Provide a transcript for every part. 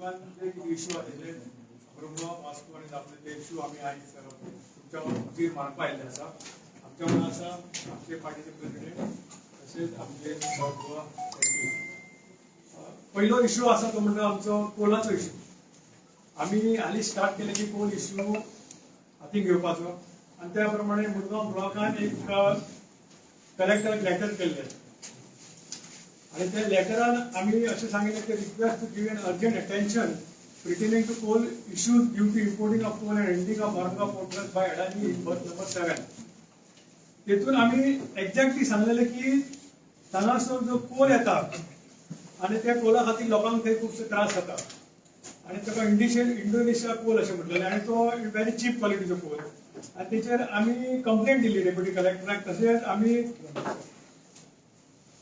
लोकांचे इश्यू आलेले ब्रह्म वास्तू आणि आपले ते इश्यू आम्ही आहे सर तुमच्या मानपा आयिल्ले आसा आमच्या वांगडा आसा आमचे पार्टीचे प्रेसिडेंट तशेंच आमचे पयलो इश्यू आसा तो म्हणजे आमचो कोलाचो इश्यू आम्ही हालीं स्टार्ट केले की कोल इश्यू हाती घेवपाचो आणि त्या प्रमाणे मुरगांव ब्लॉकान एक कलेक्टराक लेटर केल्लें आणि त्या लेटरान आम्ही असे सांगितले की request to give an urgent attention pertaining to coal issues due to importing of coal and ending of Mormugao Port Trust by Adani in berth number 7. तेथून आम्ही एक्झॅक्टली सांगलेले की हांगासर जो कोल येता आणि त्या कोला खातीर लोकांक थंय खूबशे त्रास जाता आणि ताका इंडोनेशिया कोल अशें म्हटलेलें आणि तो व्हेरी चीप क्वॉलिटीचो कोल आणि तेचेर आमी कंप्लेंट दिल्ली डेप्युटी कलेक्टराक तशेंच आमी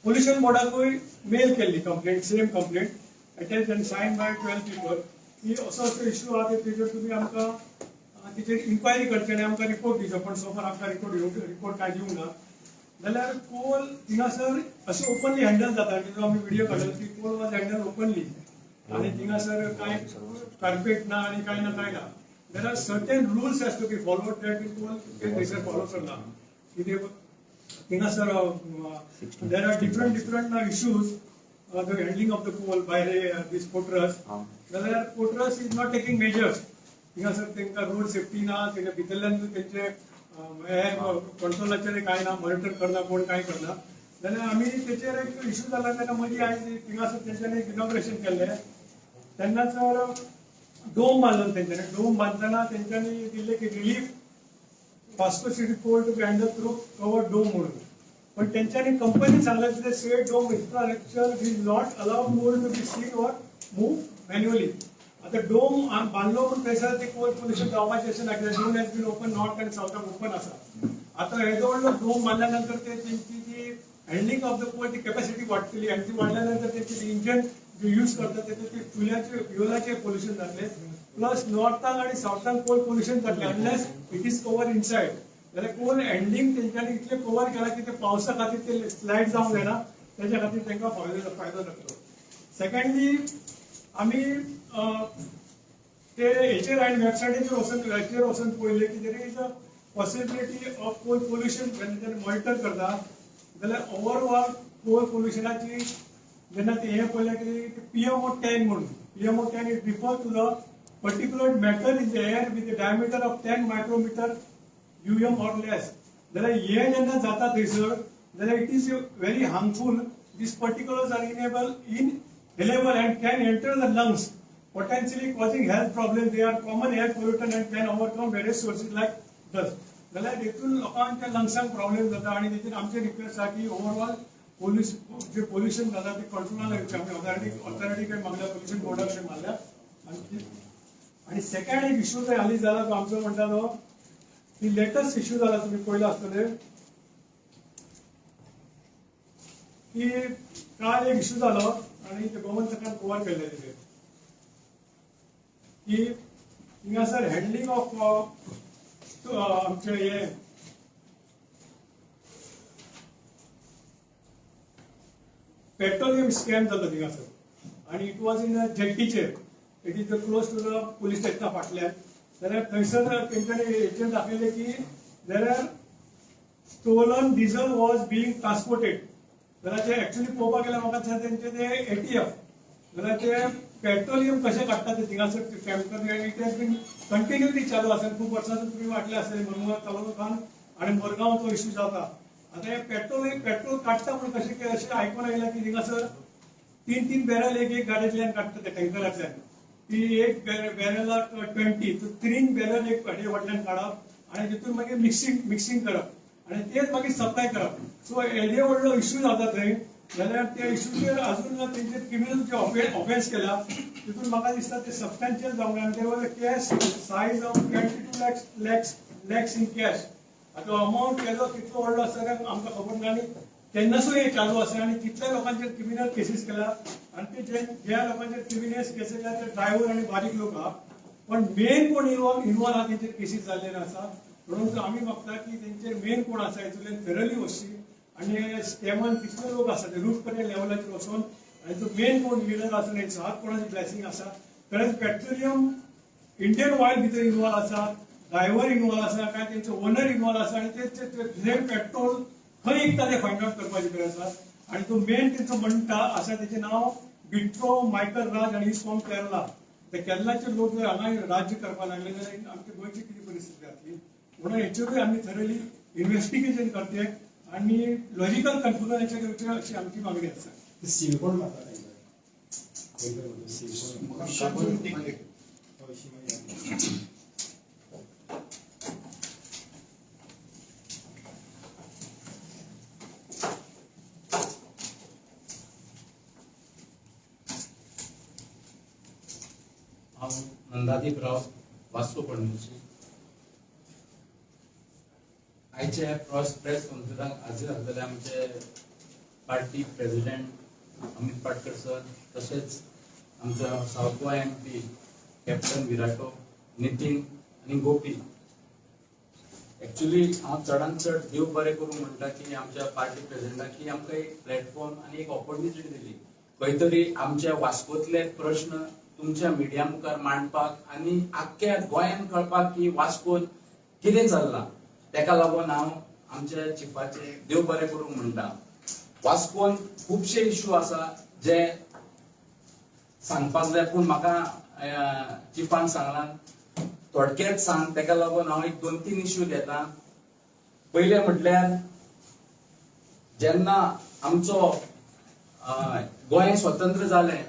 पोल्युशन बोर्डाकूय मेल केल्ली complaint same complaint attach and sign by 12 people की असो इश्यू आहा तेचेर तुमी आमकां तेचेर इन्क्वायरी करची आनी आमकां रिपोर्ट दिवचो पण सोफार आमकां रिपोर्ट कांय दिवंक ना जाल्यार कोल थिंगासर अशें ओपनली हँडल जाता तितून आमी व्हिडिओ काडलो की कोल वॉज हँडल ओपनली आणि थिंगासर कांय कार्पेट ना आनी कांय ना there are certain rules has to be followed that कोल थंयसर फॉलो करना कितें थिंगासर there are different issues the handling of the coal by this porters. The porters is not taking measures. थिंगासर तांकां रोड सेफ्टी ना तेच्या भितरल्यान तेंचे कंट्रोलाचेर कांय ना मॉनिटर करना कोण कांय करना जाल्यार आमी तेचेर एक इश्यू जाला तेन्ना मदीं आयज थिंगासर तेंच्यांनी इनॉग्रेशन केल्लें तेन्नाच डोम बांदलो तेंच्यांनी डोम बांदतना तेंच्यांनी दिल्लें की relief Vasco city coal to be handle through cover dome म्हणून पण तेंच्यांनी कंपनी सांगलें की set dome infrastructure is not allowed more to be seen or move manually आता डोम बांदलो पण थंयसर ते कोल पोल्युशन जावपाचें अशें ना कित्याक dome has been open north आनी सावथाक ओपन आसा आता येदो व्हडलो डोम बांदल्या नंतर तेंची जी हँडलिंग ऑफ द कोल ती कॅपॅसिटी वाडटली आनी ती वाडल्या नंतर तेंचे इंजन जे यूज करता तेतून फ्युलाचे पोल्युशन जातलें प्लस नॉर्थाक आनी सावथाक कोल पोल्युशन जातलें unless it is cover inside जाल्यार कोल हँडलिंग तेंच्यांनी इतलें कवर केलां की ते पावसा खातीर ते स्लायड जावंक जायना तेच्या खातीर तांकां फायदो जातलो सेकंडली आमी ते हेचेर हांवें वेबसायटीचेर वचून पळयलें की there is a possibility of coal pollution जेन्ना मॉनिटर करता जाल्यार ओवरऑल कोल पोल्युशनाची जेन्ना ते हें पळयलें की PMO 10 म्हणून PMO 10 it refer to the particular matter in the air with the diameter of 10 micrometre UM or less. जाल्यार हे जेन्ना जाता थंयसर जाल्यार it is very harmful these particles are inhalable and can enter the lungs potentially causing health problems. They are common air pollutant and can overcome various sources like dust. जाल्यार हेतून लोकांच्या लंग्सांक problem जाता आणि तेचेर आमचे रिक्वेस्ट आसा की overall जे पोल्युशन जाता ते कंट्रोलान येवचें आमी ऑथॉरिटी कडेन मागल्या पोल्युशन बोर्डा कडेन मागल्या आणि सेकंड एक इश्यू जो हालीं जाला तो आमचो म्हणटा तो ही लेटेस्ट इश्यू जाला तुम्ही पळयला आसतले की काल एक इश्यू जालो आणि ते गोवन सरकार कवर केल्ले तेजेर की हिंगासर हँडलिंग ऑफ आमचे हे पेट्रोलियम स्कॅम जालो थिंगासर आणि इट वॉज इन जेट्टीचेर it is close to the police स्टेशना फाटल्यान जाल्यार थंयसर तेंच्यांनी हेचेर दाखयलें की there are stolen diesel was being transported जाल्यार ते एक्चुअली पळोवपाक गेल्यार म्हाका दिसता तेंचे ते ATF जाल्यार ते पेट्रोलियम कशें काडटा ते थिंगासर टँकर आनी इट हॅज बीन कंटिन्युअली चालू आसा खूब वर्सांसून तुमी वाटले आसतले मनोहर तालुकान आनी मोरगांव तो इश्यू जाता आतां हे पेट्रोल काडटा पूण कशें अशें आयकून आयलां की थिंगासर 3 बॅरल एक गाडयेंतल्यान काडटा ते टँकरांतल्यान ती एक बॅरलाक 20 तो 3 बॅरल एक फाटल्यान काडप आणि तितून मागीर मिक्सिंग करप आणि तेच मागीर सप्लाय करप सो येदे व्हडलो इश्यू जाता थंय जाल्यार त्या इश्यूचेर अजून तेंचेर क्रिमिनल जे ऑफेन्स केला तितून म्हाका दिसता ते सबस्टॅन्शियल जावंक जाय ते was cash size of 22 lakhs in cash आता अमाउंट केलो कितलो व्हडलो आसा काय आमकां खबर ना आनी तेन्नासून हे चालू आसा आनी कितल्या लोकांचेर क्रिमिनल केसीस केला आणि ते ज्या लोकांचेर क्रिमिनल केसीस केला ते ड्रायव्हर आणि बारीक लोक आहा पण मेन कोण इन्वॉल्व आहा तेंचेर केसीस जाल्ले आसा म्हणून आमी मागता की तेंचेर मेन कोण आसा हेतूंतल्यान थरली वचची आणि स्कॅमान कितले लोक आसा ते रूट पर्यंत लेवलाचेर वचून आणि जो मेन कोण लिडर आसा तेंचो हात कोणाची ब्लेसिंग आसा खरेंच पेट्रोलियम इंडियन ऑयल भितर इन्वॉल्व आसा, ड्रायव्हर इन्वॉल्व आसा काय त्यांचे ओनर इन्वॉल्व आसा आणि ते पेट्रोल खंय विकता ते फायंड आउट करपाची गरज आसा. आणि तो मेन त्यांचं म्हणटा आसा त्याचे नाव बिट्रो मायकल राज आणि फ्रॉम केरला. त्या केरळाचे लोक जर हांगा राज्य करपाक लागले जाल्यार आमच्या गोंयची किती परिस्थिती जातली. म्हणून हेचेरूय आम्ही थरली इन्व्हेस्टिगेशन करते आणि लॉजिकल कन्क्लुजन याच्या घेवचे अशी आमची मागणी आसा. सिलिकॉन नंदादीपराव वास्को पणजे आयचे प्रेस कॉन्फरन्साक हाजीर आसलेले आमचे party president Amit Patkar sir, तसेच आमचा south Goa MP captain Viriato, Nitin आणि गोपी. एक्चुअली हांव चडांत चड देव बरें करूं म्हणटा की आमच्या पार्टी प्रेसिडेंटाक की आमकां एक प्लॅटफॉर्म आणि एक ऑपॉर्च्युनिटी दिली. खंय तरी आमच्या वास्कोतले प्रश्न तुमच्या मिडिया मुखार मांडपाक आणि आख्ख्या गोंयान कळपाक की वास्कोन कितें चल्लां. तेका लागून हांव आमच्या चिफाचे देव बरें करूंक म्हणटा. वास्कोन खुबशे इश्यू आसा जे सांगपाक जाय, पूण म्हाका चिफान सांगलां थोडक्यात सांग. तेका लागून हांव एक 2-3 इश्यू घेता. पहिले म्हटल्यार जेन्ना आमचो गोंय स्वतंत्र जालें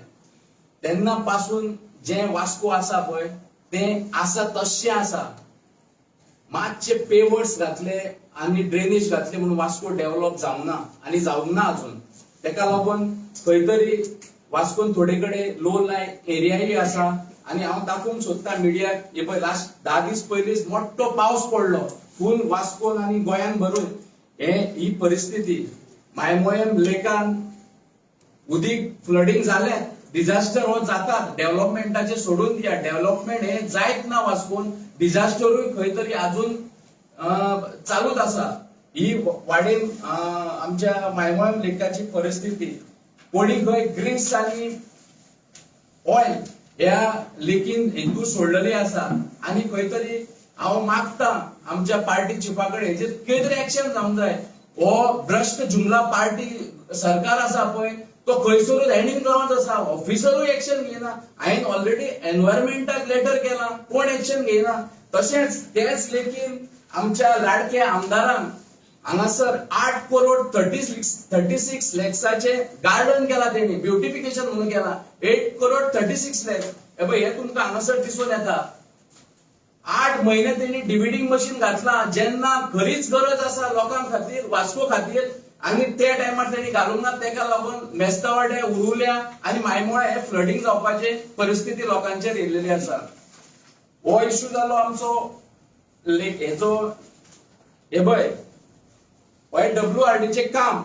तेन्ना पासून जे वास्को आसा पळय ते आसा तशें आसा. मातशे पेवर्ड्स घातले आणि ड्रेनेज घातले म्हणून वास्को डेव्हलप जावना आणि जावंक ना अजून. तेका लागून खंय तरी वास्कोन थोडे कडेन लो लायट एरियाय आसा. आणि हांव दाखोवंक सोदता मिडियाक, हे पळय लास्ट 10 दीस पयलींच मोठो पावस पडलो फूल वास्कोन आणि गोंयान भरून. ही परिस्थिती मायमोयम लेकान उदीक फ्लडिंग जालें. डिझास्टर हो जाता, डेव्हलपमेंटाचे सोडून दिया. डेव्हलपमेंट हे जायत ना वास्कोन. डिझास्टरूय खंय तरी अजून चालूच आसा. ही वाडीन आमच्या मायमोयम लेकाची परिस्थिती. कोणी खंय ग्रीस आणि ऑयल ह्या लेकीन हेतू सोडलेली आसा. आणि खंय तरी हांव मागता आमच्या पार्टी चिफा कडेन हेजेर कितें तरी एक्शन जावंक जाय. हो भ्रष्ट जुमला पार्टी सरकार आसा पळय तो खंयसरूच हँडिंग ग्राउंड आसा. ऑफिसरूय एक्शन घेयना. हांवें ऑलरेडी एनवायरमेंटाक लेटर केला, कोण एक्शन घेयना. तशेंच तेच लेकीन आमच्या लाडक्या आमदारान हांगासर 8 करोड 36 लॅक्साचे गार्डन केला. तेणी ब्युटिफिकेशन म्हणून केला. 8 करोड 36 लॅक्स. हे तुमकां हांगासर दिसून येता. 8 महिने तेणी डिव्हिडिंग मशीन घातला जेन्ना खरीच गरज आसा लोकां खातीर, वास्को खातीर. आणि ते टायमार त्यांनी घालूंक ना. तेका लागून मेस्तावाडे उरुल्या आणि मायमोळे हे फ्लडिंग जावपाची परिस्थिती लोकांचेर येयलेली आसा. हो इश्यू जालो आमचो हेचो. हे पळय WRDचे काम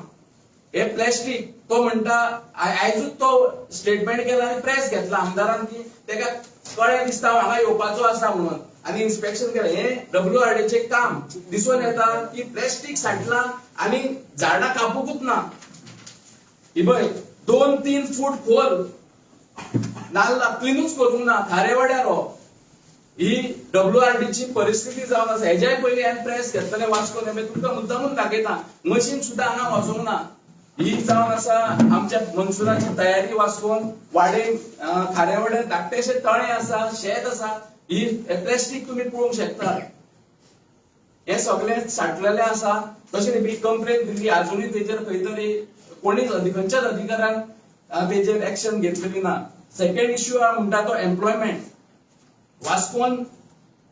हे प्लॅस्टिक तो म्हणटा. आयजूच तो स्टेटमेंट केला आणि प्रेस घेतला आमदारान की तेका कळ्ळें दिसता हांगा येवपाचो आसा म्हणून. आणि इन्स्पेक्शन केलं. हे WRDचे काम दिसून येता की प्लॅस्टिक साठला आणि झाडां कापूकूच ना. ही पळय 2-3 फूट खोल नाल्ला क्लीनूच करूंक ना. खारेवाड्यार हो ही WRDची परिस्थिती जावन आसा. हेज्याय पयलीं हांवें प्रेस घेतलेले वास्को तुमकां मुद्दामून दाखयता. मशीन सुद्दां हांगा वचोंक ना. ही जावन आसा आमच्या मनसुराची तयारी वास्कोन. वाडेन खारेवाड्यार धाकटेशे तळे आसा, शेत आसा. ही प्लॅस्टिक तुम्ही पळोवंक शकता. हे सगळे साठलेले आसा. तशें बी कंप्लेन दिल्ली अजूनय तेजेर खंय तरी कोणीच खंयच्याच अधिकाऱ्यान तेजेर एक्शन घेतलेली ना. सेकंड इश्यू म्हणटा तो एम्प्लॉयमेंट. वास्कोन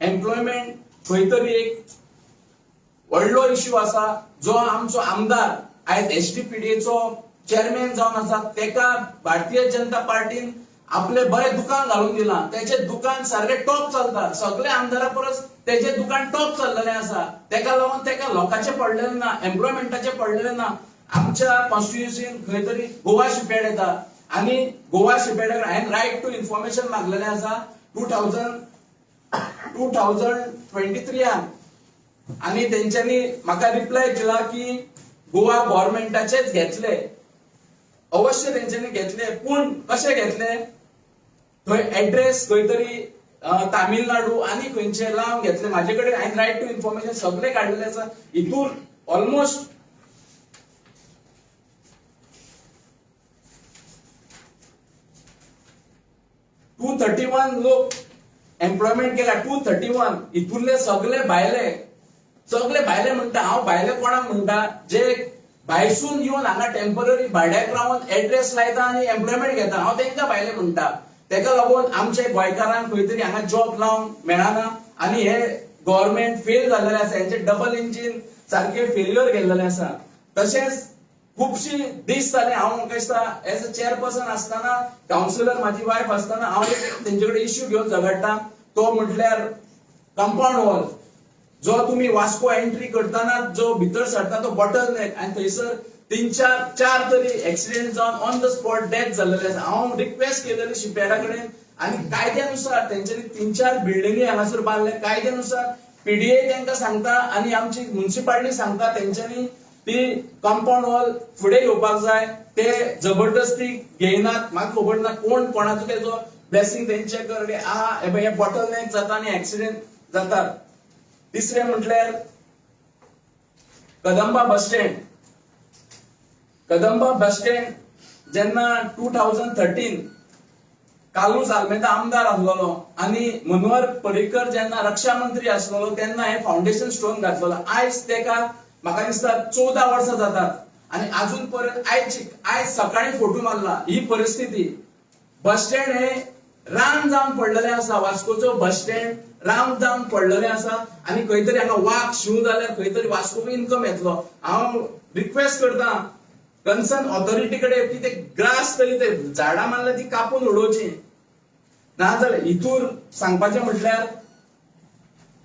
एम्प्लॉयमेंट खंय तरी एक व्हडलो इश्यू आसा जो आमचो आमदार आयज STPDAचो चेअरमॅन जावन आसा. तेका भारतीय जनता पार्टीन आपले बरे दुकान घालून दिला. त्याचे दुकान सारखे टॉप चलता. सगळे आमदारा परस त्याचे दुकान टॉप चललेले आसा. तेका लागून तेका लोकांचे पडलेले ना, एम्प्लॉयमेंटाचे पडलेले ना. आमच्या कॉन्स्टिट्युएन्सीन खंय तरी गोवा शिपयार्ड येता आणि गोवा शिपयार्डाक हांवें रायट टू इन्फॉर्मेशन मागलेले आसा 2023 आणि तेंच्यांनी म्हाका रिप्लाय दिला की गोवा गव्हर्नमेंटाचेच घेतले. अवश्य तेंच्यांनी घेतले, पूण कशे घेतले थंय एड्रेस खंय तरी तामिळनाडू आणि खंयचे लावन घेतले. माझे कडेन हांवें रायट टू इन्फॉर्मेशन सगळे काढलेले आसा. हितून ऑलमोस्ट $231 लोक एम्प्लॉयमेंट केला. 231 हितूनले सगळे भायले म्हणटा. हांव भायले कोणाक म्हणटा जे भायसून येवन हांगा टेम्पररी भाड्याक रावन एड्रेस लायता आनी एम्प्लॉयमेंट घेता. हांव तांकां भायले म्हणटा. तेका लागून आमचे गोंयकारांक खंय तरी हांगा जॉब लावंक मेळना आनी हे गव्हर्नमेंट फेल जाल्लेले आसा. हेंचे डबल इंजिन सारखे फेल्युअर गेल्लेले आसा. तशेंच खूपशी दीस जाले हांव म्हाका दिसता एज अ चेअरपर्सन आसतना कावन्सिलर म्हाजी वायफ आसतना हांव एक तेंचे कडेन इश्यू घेवन झगडटा. तो म्हटल्यार कंपाऊंड वॉल जो तुम्ही वास्को एंट्री करताना जो भितर सरता तो बॉटल नेक आनी थंयसर 3-4 तरी एक्सिडेंट जावन ऑन द स्पॉट डेथ जाल्लेले आसा. हांव रिक्वेस्ट केलेली शिपयार्डा कडेन आनी कायद्यानुसार तेंच्यांनी 3-4 बिल्डिंगी हांगासर बांदले. कायद्यानुसार पीडीए तांकां सांगता आनी आमची म्युनिसिपालिटी सांगता तेंच्यांनी ती कंपाऊंड वॉल फुडें येवपाक जाय. ते जबरदस्ती घेयनात. म्हाका खबर ना कोण कोणाचो तेजो ब्लेसिंग तेंचे कडेन आहा. हे बॉटल नेक जाता आनी एक्सिडेंट जातात. तिसरे म्हटल्यार कदंबा बस स्टँड जेन्ना 2013 कालूस आल्मेदा आमदार आसलोलो आनी मनोहर पर्रीकर जेन्ना रक्षा मंत्री आसलोलो तेन्ना हे फाउंडेशन स्टोन घातलेलो. आयज तेका म्हाका दिसता 14 वर्सां जातात आनी अजून पर्यंत आयज सकाळी फोटो मारला. ही परिस्थिती. बस स्टँड हे रान जावन पडलेले आसा. वास्कोचो बस स्टँड रान जावन पडलेले आसा आनी खंय तरी हांगा वाघ शिव जाल्यार खंय तरी वास्को इन्कम येतलो. हांव रिक्वेस्ट करता कन्सर्न ऑथॉरिटी कडेन की ते ग्रास तरी ते झाडां मारल्या ती कापून उडोवची नाजाल्यार हितूर सांगपाचें म्हटल्यार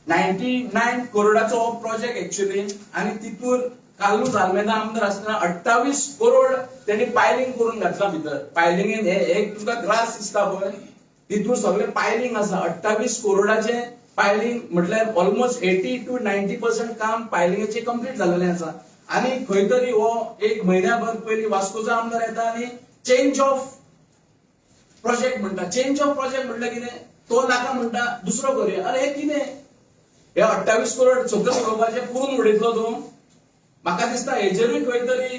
99 करोडाचो हो प्रोजेक्ट एक्चुअली आनी तितूर कालूस आल्मेदा आमदार आसतना 28 करोड त्यांनी पायलिंग करून घातला भितर. पायलिंगेन हे एक तुका ग्रास दिसता पळय तितूर सगळे पायलिंग आसा. 28 करोडाचे पायलिंग म्हटल्यार ऑलमोस्ट 80 to 90% काम पायलिंगेचे कंप्लीट जाल्लेले आसा. आनी खंय तरी हो एक म्हयन्याभर पयलीं वास्कोचो आमदार येता आनी चेंज ऑफ प्रोजेक्ट म्हणटा. चेंज ऑफ प्रोजेक्ट म्हटल्यार कितें तो नाका म्हणटा दुसरो करूया. अरे हे कितें हे 28 करोड सगळं उडोवपाचे पुरून उडयतलो तूं. म्हाका दिसता हेजेरूय खंय तरी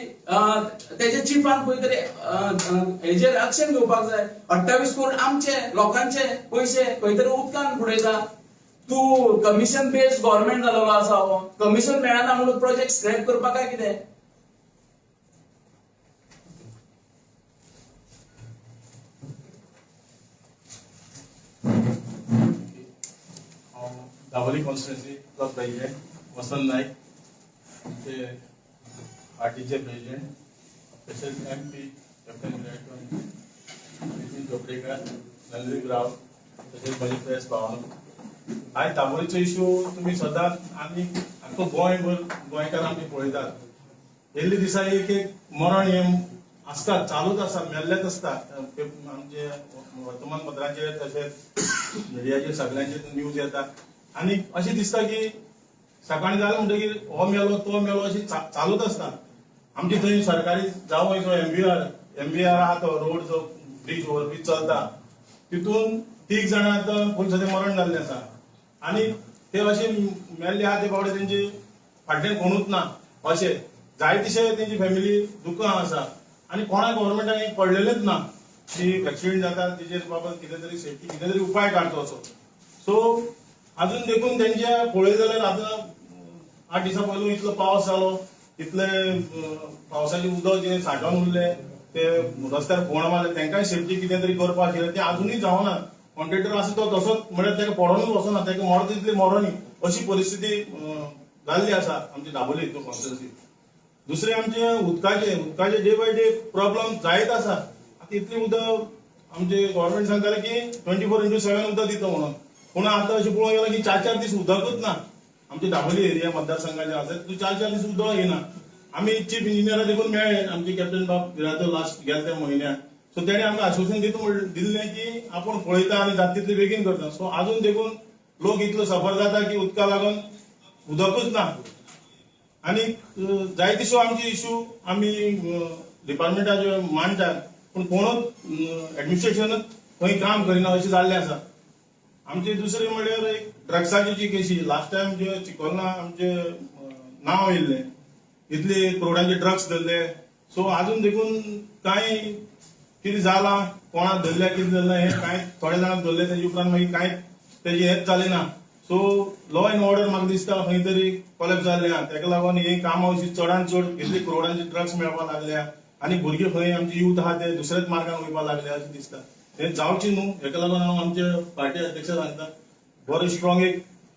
तेजे चिफान खंय तरी हेजेर एक्शन घेवपाक जाय. 28 करोड आमचे लोकांचे पयशे खंय तरी उदकान बुडयता. तूं कमिशन बेस्ड गव्हर्नमेंट जालोलो आसा. हो कमिशन मेळना म्हणून प्रोजेक्ट स्क्रॅप करपाक काय कितें. दाबोली कॉन्स्टिट्युएन्सी प्रेसिडेंट वसंत नाईक, पार्टीचे प्रेसिडेंट स्पेशल एमपी कॅप्टन विराट नितीन चोपडेकर, नंदीप राव तसेच माझे प्रेस भावना. आयज दाबोलीचो इश्यू तुमी सदांच आनी आख्खो गोंयभर गोंयकार आमी पळयतात. येल्ले दिसा एक मरण हे आसतात, चालूच आसा, मेल्लेच आसतात. आमचे वर्तमानपत्रांचेर तशेंच मिडियाचेर सगळ्यांचेर न्यूज येता आनी अशें दिसता की सकाळी जालें म्हणटकीर हो मेलो तो मेलो अशी चालूच आसता. आमचे थंय सरकारी जावं जो एमबीआर आहा तो रोड जो ब्रिज ओव्हरब्रिज चलता तितून 3 जाणां आतां पोलिसांचें मरण जाल्लें आसा आनी ते अशे मेल्ले आहा ते बाबडे तेंचे फाटल्यान कोणूच ना. अशें जायतीशे तेंची फॅमिली दुकां आसा आनी कोणाक गव्हर्नमेंटान पडलेलेच ना की एक्सिडेंट जाता तेजेर बाबत कितें तरी सेफ्टी कितें तरी उपाय काडचो असो. सो अजून देखून तेंचे पळय जाल्यार आतां 8 दिसां पयलू इतलो पावस जालो, इतले पावसाचें उदक जे सांठोवन उरलें ते रस्त्यार फोंड मारले, तेंकाय सेफ्टी कितें तरी करपाक आशिल्लें तें अजूनय जावना. कॉन्ट्रॅक्टर आसा तो तसोच म्हळ्यार तेका पडोनूच वचना, तेका मरो तितली मरोनी अशी परिस्थिती जाल्ली आसा आमची दाबोली हितून कॉन्स्टिट्युएन्सी. दुसरे आमचे उदकाचे डे बाय डे प्रॉब्लेम जायत आसा. आतां इतलें उदक आमचे गव्हर्नमेंट सांगताले की 24/7 उदक दिता म्हणून, पूण आतां अशें पळोवंक गेल्यार की 4-4 दीस उदकूच ना. आमचे दाबोली एरिया मतदारसंघाचे आसा 4-4 दीस उदक येना. आमी चीफ इंजिनियरा देखून मेळ्ळे, आमचे कॅप्टन बाब विरातो लास्ट गेल्या त्या म्हयन्याक. सो तेणे आमकां आश्वासन दिल्लें की आपूण पळयता आनी जाता तितले बेगीन करता. सो आजून देखून लोक इतलो सफर जाता की उदका लागून उदकूच ना. आनी जायतीश्यो आमचे इश्यू आमी डिपार्टमेंटाचे मांडटात पूण कोणूच एडमिनिस्ट्रेशनच खंय काम करिना अशें जाल्लें आसा. आमची दुसरी म्हणल्यार एक ड्रग्साची जी केसी लास्ट टायम जे चिकोलना आमचे नांव येयल्लें इतले करोडांचे ड्रग्स धरले. सो आजून देखून कांय कितें जालां कोणाक धरल्या कितें धरलें हें कांय थोड्या जाणांक धरले तेजे उपरांत मागीर कांय तेजे हेंच जालें ना. सो लॉ एंड ऑर्डर म्हाका दिसता खंय तरी कॉलेप्स जाल्लें आहा. तेका लागून ही कामां अशी चडांत चड इतली करोडांचे ड्रग्स मेळपाक लागल्या आनी भुरगे खंय आमचे यूथ आहा ते दुसऱ्याच मार्गान वयपाक लागले अशें दिसता. हें जावचें न्हू. हेका लागून हांव आमचे पार्टी अध्यक्षा सांगता बरो स्ट्रॉंग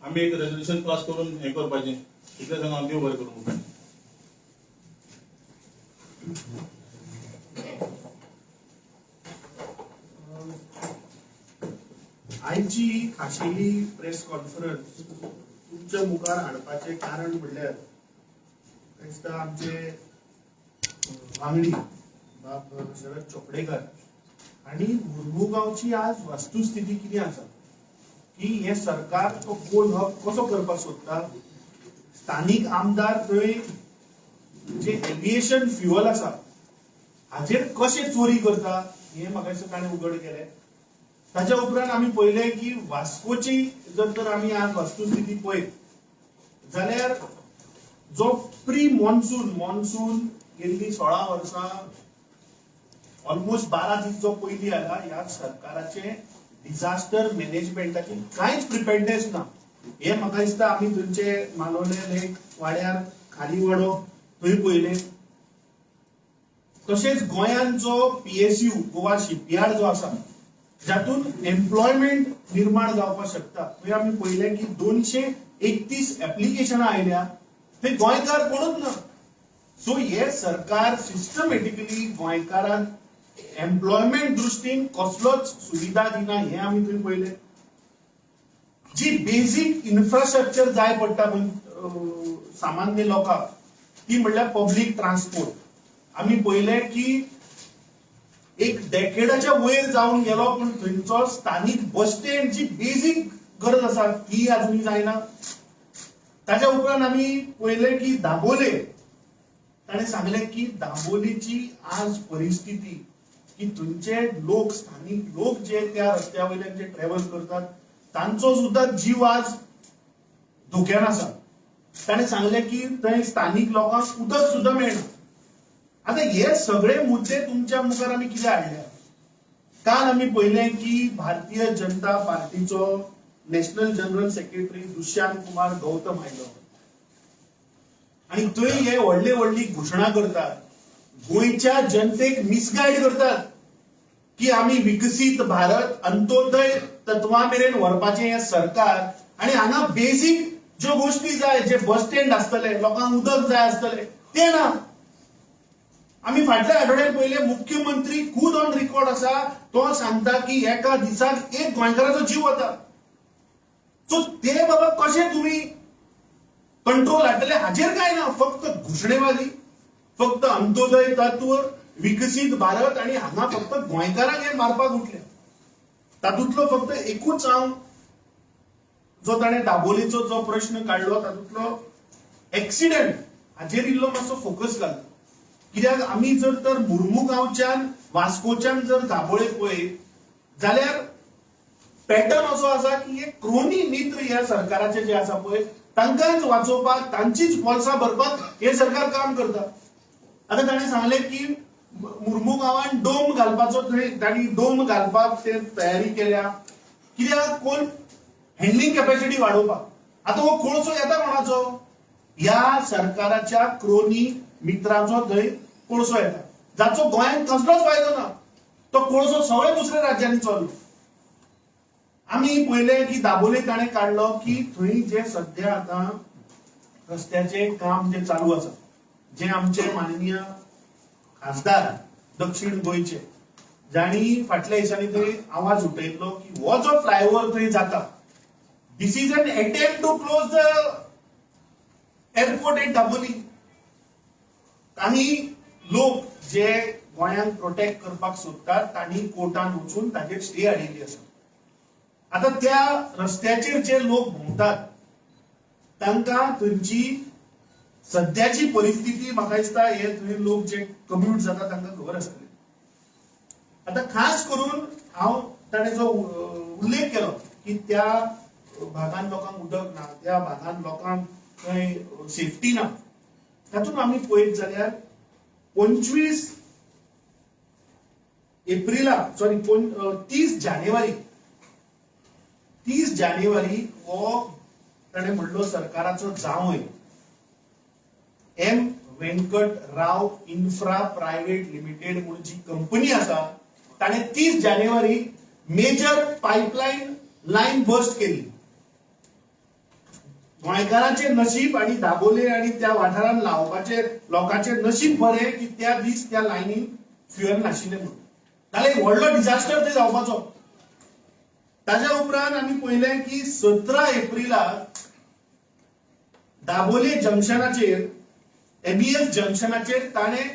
आमी एक रेजोल्युशन पास करून हें करपाचें. इतलें सांगून हांव देव बरें करूं मुखार. आयची खाशेली प्रेस कॉन्फरन्स तुमच्या मुखार हाडपाचे कारण म्हणल्यार दिसता आमचे वांगडी बाब शरद चोपडेकर आणि मुरमुगांवची आज वस्तुस्थिती कितें आसा की हे सरकार तो कोल हब कसो करपाक सोदता. स्थानिक आमदार थंय जे एव्हिएशन फ्युअल आसा हाचेर कशें चोरी करता हे म्हाका दिसता ताणें उघड केलें. ताच्या उपरांत आमी पळयलें की वास्कोची जर तर आमी आज वस्तुस्थिती पळयत जाल्यार जो प्री मॉन्सून गेल्ली 16 वर्सां ऑलमोस्ट 12 दीस जो पयलीं आयला ह्या सरकाराचे डिझास्टर मॅनेजमेंटाची कांयच प्रिपेर्डनेस ना. हे म्हाका दिसता आमी थंयचे मालोले लेक वाड्यार खालीवाडो थंय पळयले. तशेंच गोंयांत जो PSU गोवा शिपयार्ड जो आसा जातून एम्प्लॉयमेंट निर्माण जावपाक शकता थंय आमी पळयलें की 231 एप्लिकेशनां आयल्या ते गोंयकार कोणूच ना. सो हे सरकार सिस्टमॅटिकली गोंयकारांक एम्प्लॉयमेंट दृश्टीन कसलोच सुविधा दिना हे आमी थंय पळयलें. जी बेसिक इन्फ्रास्ट्रक्चर जाय पडटा सामान्य लोकांक ती म्हणल्यार पब्लीक ट्रान्सपोर्ट. आमी पळयलें की एक डेकेडाच्या वयर जावन गेलो पण थंयचो स्थानिक बस स्टँड जी बेसिक गरज आसा ती अजुनूय जायना. ताच्या उपरांत आमी पळयलें की दाबोले ताणें सांगलें की दाबोलीची आज परिस्थिती की थंयचे लोक स्थानिक लोक जे त्या रस्त्या वयल्यान जे ट्रॅव्हल करतात तांचो सुद्धा जीव आज धोक्यान आसा. ताणें सांगलें की थंय स्थानिक लोकांक उदक सुद्धा मेळना. आता हे सगळे मुद्दे तुमच्या मुखार आमी कितें हाडल्या. काल आमी पळयलें की भारतीय जनता पार्टीचो national general secretary Dushyant Kumar Gautam आयलो आणि थंय हे व्हडली घोशणा करतात. गोंयच्या जनतेक मिसगायड करतात की आमी विकसीत भारत अंत्योदय तत्वा मेरेन व्हरपाचें हें सरकार आणि हांगा बेसिक ज्यो गोष्टी जाय जे बस स्टँड आसतले लोकांक उदक जाय आसतले ते ना. आमी फाटल्या आठवड्यात पहिले मुख्यमंत्री खुद ऑन रेकॉर्ड आसा तो सांगता की एका दिसाक एक गोंयकाराचो जीव वता. सो ते बाबा कशें तुमी कंट्रोल हाडटले हाचेर काय ना. फक्त घोशणेबाजी फक्त अंत्योदय तत्व विकसीत भारत आणि हांगा फक्त गोंयकारांक हे मारपाक उठले. तातूंतलो फक्त एकूच हांव जो ताणें दाबोलेचो जो प्रश्न काडलो तातूंतलो एक्सिडेंट हाचेर इल्लो मातसो फोकस घालता. कित्याक आमी जर तर मुर्मुगांवच्यान वास्कोच्यान जर दाबोळे पळयत जाल्यार पॅटर्न असो आसा की हे क्रोनी मित्र ह्या सरकाराचे जे आसा पळय तांकांच वाचोवपाक तांचीच पोरसां भरपाक हे सरकार काम करता. आता ताणें सांगलें की मुर्मुगांवान डोम घालपाचो थंय तांणी डोम घालपाक ते तयारी केल्या. कित्याक कोण हँडलिंग कॅपॅसिटी वाडोवपाक. आता हो कोळसो येता कोणाचो ह्या सरकाराच्या क्रोनी मित्राचो थंय कोळसो येता जाचो गोंयांत कसलोच फायदो ना. तो कोळसो सगळ्या दुसऱ्या राज्यांनी चलता. आमी पळयलें की दाबोले ताणें काडलो की थंय जे सध्या आतां रस्त्याचे काम जे चालू आसा जे आमचे माननीय खासदार दक्षिण गोंयचे जाणी फाटल्या दिसांनी थंय आवाज उठयल्लो की हो जो फ्लायओव्हर थंय जाता this is an attempt to close the airport at Dabolim. काही लोक जे गोंयांक प्रोटेक्ट करपाक सोदतात तांणी कोर्टान वचून ताचेर स्टे हाडिल्ली आसा. आता त्या रस्त्याचेर जे लोक भोंवतात तांकां थंयची सध्याची परिस्थिती म्हाका दिसता हे थंय लोक जे कम्यूट जाता तांकां खबर आसतली. आता खास करून हांव ताणें जो उल्लेख केलो की त्या भागांत लोकांक उदक ना, त्या भागांत लोकांक थंय सेफ्टी ना, तातूंत आमी पळयत जाल्यार 25 एप्रिलाक 30 जानेवारी हो ताणें म्हणलो सरकाराचो जावंय M Venkatrao infra private limited म्हणून जी कंपनी आसा ताणें 30 जानेवारी मेजर पायपलायन लायन बस्ट केली. गोंयकारांचे नशीब आणि दाबोले आणि त्या वाठारांत लावपाचे लोकांचे नशीब बरें की त्या दीस त्या लायनीन फ्युएल नाशिल्लें म्हणून, नाल्यार व्हडलो डिझास्टर ते जावपाचो. ताच्या उपरांत आमी पळयलें की 17 एप्रिलाक दाबोले जंक्शनाचेर एबीएस जंक्शनाचेर ताणें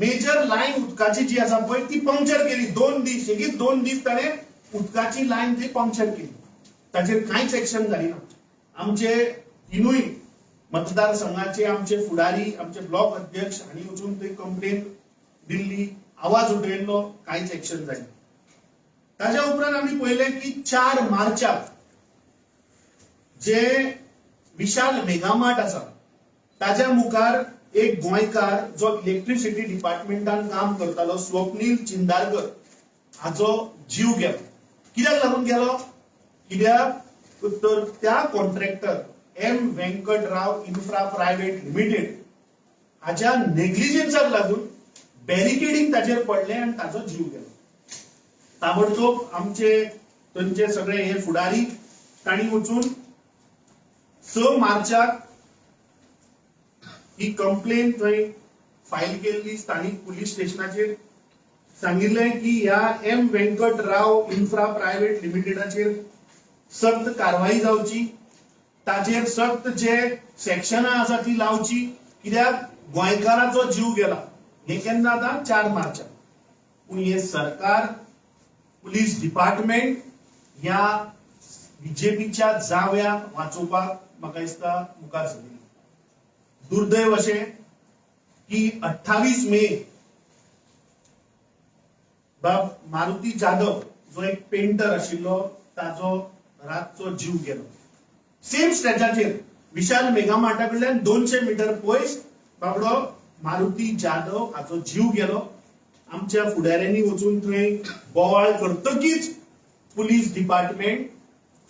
मेजर लायन उदकाची जी आसा पळय ती पंक्चर केली. 2 दीस ताणें उदकाची लायन ती पंक्चर केली. ताचेर कांयच एक्शन जाली ना. आमचे तिनूय मतदारसंघाचे आमचे फुडारी, आमचे ब्लॉक अध्यक्ष हांणी वचून थंय कंप्लेन दिल्ली, आवाज उठयल्लो, कांयच एक्शन जाली. ताच्या उपरांत आमी पळयलें की 4 मार्चाक जे विशाल मेगामार्ट आसा ताच्या मुखार एक गोंयकार जो इलेक्ट्रिसिटी डिपार्टमेंटान काम करतालो स्वप्नील चिंदारकर हाचो जीव गेलो. कित्याक लागून गेलो? कित्याक तर त्या contractor M Venkatrao infra private limited हाच्या नेग्लिजन्साक लागून बॅरिकेडिंग ताचेर पडलें आनी ताचो जीव गेलो. ताबडतोब आमचे थंयचे सगळे हे फुडारी तांणी वचून 6 मार्चाक ही कंप्लेन थंय फायल केल्ली स्थानिक पुलीस स्टेशनाचेर. सांगिल्लें की ह्या एम वेंकटराव इन्फ्रा प्रायव्हेट लिमिटेडाचेर सक्त कारवाई जावची, ताचेर सक्त जे सेक्शनां आसा ती लावची, कित्याक गोंयकाराचो जीव गेला. हे केन्ना जाता? 4 मार्चाक. पूण हे सरकार, पुलीस डिपार्टमेंट ह्या बीजेपीच्या जाव्याक वाचोवपाक म्हाका दिसता मुखार सरले. दुर्दैव अशें की 28 मे बाब मारुती जाधव जो एक पेंटर आशिल्लो ताचो रातचो जीव गेलो. सेम स्ट्रेचाचेर विशाल मेगामार्टा कडल्यान 200 मीटर पयस बाबडो मारुती जाधव हाचो जीव गेलो. आमच्या फुडाऱ्यांनी वचून थंय बोवाळ करतकीच पुलीस डिपार्टमेंट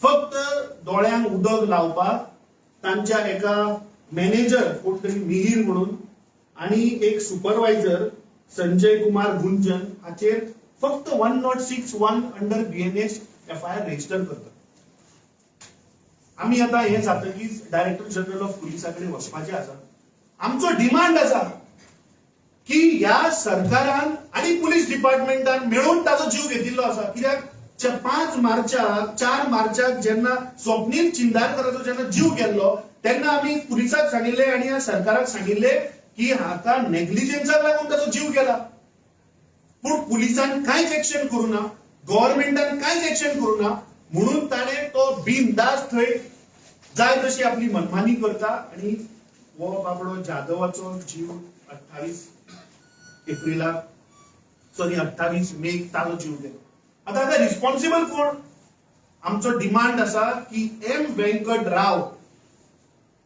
फक्त दोळ्यांक उदक लावपाक तांच्या एका मॅनेजर कोण तरी मिहीर म्हणून आणि एक सुपरवायझर संजय कुमार गुंजन हाचेर फक्त 1061 अंडर बीएनएस एफआयआर रजिस्टर करतात. आमी आता हे जातकीच डायरेक्टर जनरल ऑफ पुलिसाकडे वचपाचे आसा. आमचो डिमांड आसा की ह्या सरकारान आणि पुलीस डिपार्टमेंटान मेळून ताचो जीव घेतिल्लो आसा. कित्याक 4 मार्चाक जेन्ना स्वप्नील चिंदारकराचो जेन्ना जीव गेल्लो तेन्ना आमी पुलिसाक सांगिल्ले आणि ह्या सरकाराक सांगिल्ले की हाका नेग्लिजन्साक लागून ताचो जीव गेला. पूण पुलिसान कांयच एक्शन करूना, गव्हर्नमेंटान कांयच एक्शन करूना, म्हणून ताणें तो बिनधास्त थंय जाय तशी आपली मनमानी करता आणि हो बाबडो जाधवाचो जीव 28 मे ताचो जीव गेलो. आता रिस्पॉन्सिबल कोण? आमचो डिमांड आसा की M Venkatrao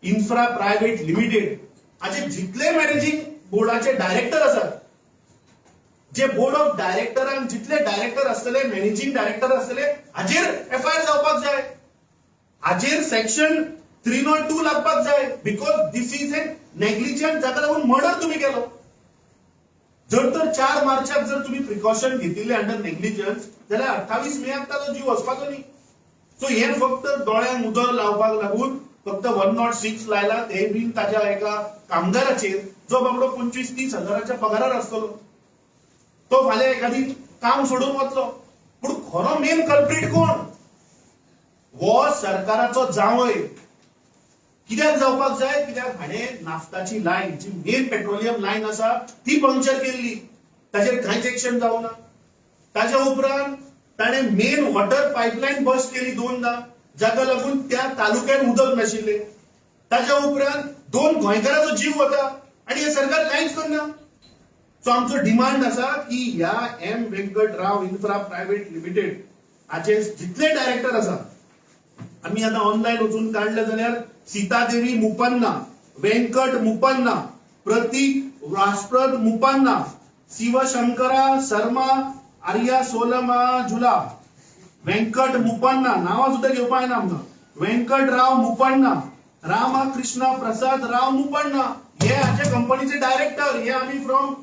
infra private limited हाचे जितले मॅनेजिंग बोर्डाचे डायरेक्टर आसात, जे बोर्ड ऑफ डायरेक्टरांक जितले डायरेक्टर आसतले, मॅनेजिंग डायरेक्टर आसतले, हाचेर एफआयआर जावपाक जाय. हाचेर सेक्शन 302 लागपाक जाय. बिकॉज दिस इज ए नेग्लिजंट, जाका लागून मर्डर तुम्ही केलो. जर तर 4 मार्चाक जर तुम्ही प्रिकॉशन घेतिल्ले अंडर नेग्लिजन्स जाल्यार 28 मेक ताचो जीव वचपाचो न्ही. सो हे फक्त दोळ्यांक उदक लावपाक लागून फक्त 106 लायला, ते बीन ताच्या एका कामगाराचेर जो बाबडो 25-30 हजाराच्या पगारार आसतलो. तो फाल्यां एखादी काम सोडून वतलो. पूण खरो मेन कल्प्रीट कोण? हो सरकाराचो जावंय. कित्याक जावपाक जाय? कित्याक हाणें नाफ्ताची लायन जी मेन पेट्रोलियम लायन आसा ती पंक्चर केल्ली, ताचेर कांयच एक्शन जावना. ताच्या उपरांत ताणें मेन वॉटर पायपलायन बस्ट केली 2दा, जाका लागून त्या तालुक्यात उदक नाशिल्ले. ताच्या उपरांत 2 गोंयकाराचो जीव वता आणि हे सरकार कांयच करना. सो आमचो डिमांड आसा की ह्या M Venkatrao infra private limited हाचे जितले डायरेक्टर आसा आमी आतां ऑनलायन वचून काढले जाल्यार सीतादेवी मुपन्ना, वेंकट मुपन्ना, प्रतीक राष्ट्रद मुपन्ना, शिवशंकरा शर्मा, आर्या सोलमाजुला, वेंकट मुपन्ना, नावां सुद्धा घेवपा येना आमकां, वेंकटराव मुपन्ना, रामकृष्ण प्रसाद राव मुपन्ना, हे हाचे कंपनीचे डायरेक्टर. हे आम्ही फ्रॉम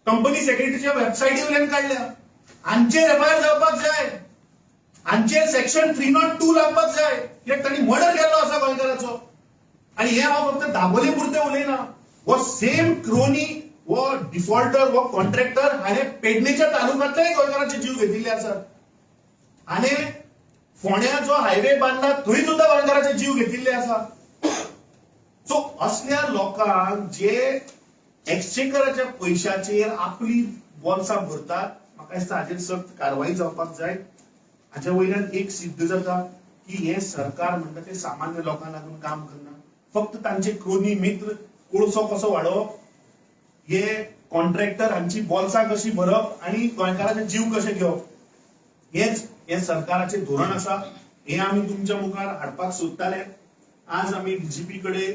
कंपनी सेक्रेटरीच्या वेबसायटी वयल्यान काढल्या. हांचेर एफआयआर जावपाक जाय, हांचेर सेक्शन 302 लागपाक जाय, कित्याक तांणी मर्डर केल्लो आसा गोंयकाराचो. आणि हे हांव फक्त दाबोले पुरते उलयना, हो सेम क्रोनी, वो डिफॉल्टर, वो कॉन्ट्रॅक्टर हाणें पेडणेच्या तालुक्यांतल्याय गोंयकारांचे जीव घेतिल्ले आसात. हाणें फोंड्या जो हायवे बांदला थंय सुद्धा गोंयकारांचे जीव घेतिल्ले आसा. सो असल्या लोकांक जे एक्सचेकराच्या पयशाचेर आपली बोल्सां भरतात, म्हाका दिसता हाचेर सक्त कारवाई जावपाक जाय. हाच्या वयल्यान एक सिद्ध जाता की हे सरकार म्हणटा ते सामान्य लोकांक लागून काम करना, फक्त तांचे क्रोनी मित्र कोळसो कसो वाडोवप, हे कॉन्ट्रॅक्टर हांची बोल्सां कशी भरप आणि गोंयकारांचे जीव कशे घेवप, हेच हे सरकाराचे धोरण आसा. हे आम्ही तुमच्या मुखार हाडपाक सोदताले. आज आम्ही डीजीपी कडे